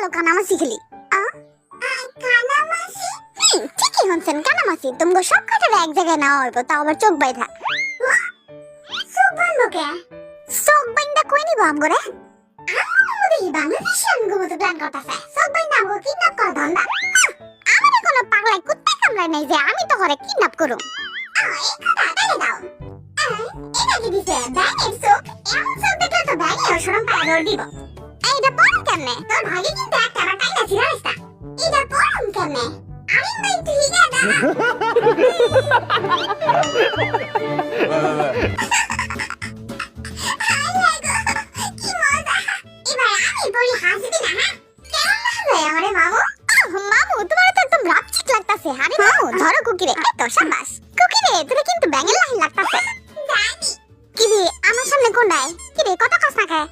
চলো কানামাছি খেলি। কানামাছি? ঠিকই শুনছেন, কানামাছি। তোমগো সব কাটারে এক জায়গায় নেওয়া হইব, তাও আবার চোখ বাইধা। চোখ বাঁধবো কে? চোখ বাইন্ধা কই নিব আমগরে? বাংলাদেশি আমগো মতো প্ল্যান করতেছে। চোখ বাইন্ধা আমগো কিডন্যাপ করা ধান্দা। আমারে কোনো পাগলাই কুত্তা কামড়ায় নাই যে আমি তো ঘরে কিডন্যাপ করুম। এই কথা তাইলে দাও। এটা কি দিছে? ব্যাঙের চোখ? এমন চোখ দেখলে তো ব্যাঙেরও শরম পায় দৌড় দিব। এইটা পড়ুম কেমনে? তোর ভাগে কিন্তু একটা আবার টাইলা ছিড়াইস না। এটা পড়ুম কেমনে? আমি মাই তুই গাদা। ধরো কুকিরে, এত শাবাশ। কুকিরে তোরে কিন্তু ব্যাঙের লাইন লাগতাছে। জানি। কি রে আমার সামনে কোনটায়? কি রে কত কষ্ট না খায়?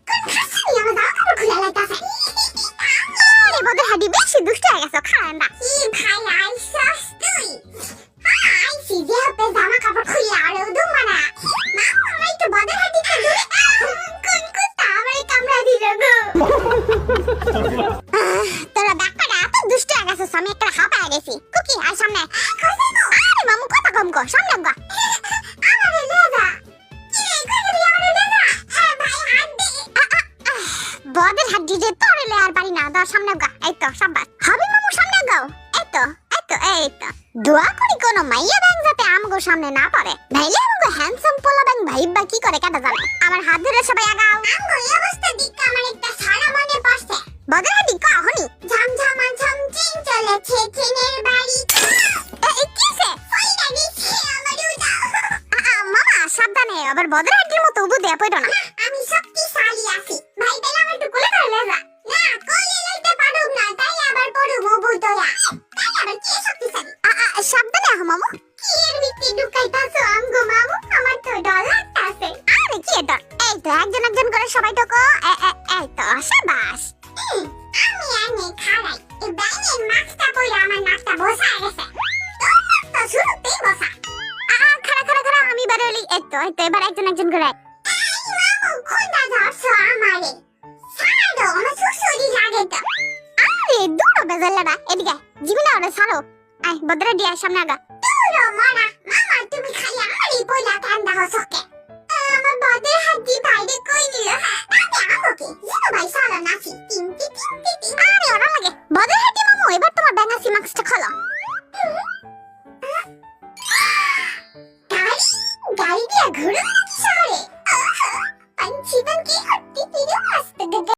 কোন খাসনি আমার দাও কাপড় খুলে লাইতাছে। আরে বদর হাডি বেশি দুষ্ট হয়ে গেছো, খায় না। কি ভাই আইছস তুই? আইছি যে হাতে জামা কাপড় খুলে আরে দুমা না। মামা আমায় তো বদর হাডি তে দূরে কোন কুত্তা আমারে কামড়া দিল গো। তোরা ডাক্তার এত দুষ্ট হয়ে গেছো, আমি একটা হাঁপায় গেছি। কুকি আয় সামনে। আরে মামু কথা কম কর, সামনে গা। আমারে লেজা। কি রে কই গেলি আমারে লেজা? ভাই হাত দে। বদের হাত দিয়ে তোরে লে আর পারি না, দাও সামনে গা। এই তো সাবাস। হবে মামু সামনে গাও। এই তো দোয়া করি কোন মাইয়া ব্যাং যাতে আমগো সামনে না পড়ে। নাইলে আমগো হ্যান্ডসাম পোলা ব্যাং ভাইবা কি করে কাটা জানে। আমার হাত ধরে সবাই আগাও। আমগো এই অবস্থা দিকে আমার একটা সারা মনে পড়ছে। বদের হাত দিকে হনি ঝমঝমা ঝমঝিম চলেছে ট্রেনের বাড়ি। এই কিসে? ফইরা দিছে আমার উদাও। মামা সাবধানে, আবার বদের হাতের মতো উবু দেয়া পড়ো না। আমি শক্তিশালী আছি ভাই, তাহলে আমার একটু কোলে ধরে লেজা। না কোলে লইতে পারুম না, তাই আবার পড়ুম উবু তোরা। তাই আবার কি শক্তিশালী? সাবধানে আহ মামু। কি এর ভিতরে ঢুকাইতাছো আমগো মামু? আমার তো ডর লাগতাছে। আরে কি ডর? এই তো একজন একজন করে সবাই ঢোকো। এই তো শাবাশ। আমি আনে খাড়াই। এই ব্যাঙের মাছটা পড়ে আমার নাকটা বসা গেছে। তোর নাক তো শুরুতেই বসা। খাড়া আমি বারলি। এই তো এবার একজন একজন করে। এই মামু কোনটা ধরছো আমারে? ছাড়ো, আমার সুসুরি লাগে তো। আরে দূর বেজাল্লাটা, এদিকে জীবনে ওরে ছাড়ো। আয় বদরে দিয়ে সামনে আগা। দূর মারা মামা, তুমি খালি আমারই পয়লা ঠান্ডা হসকে। আমার বদের হাত দি বাইরে কই নিল। তাতে আমাকে জিনো ভাই সারা নাচি।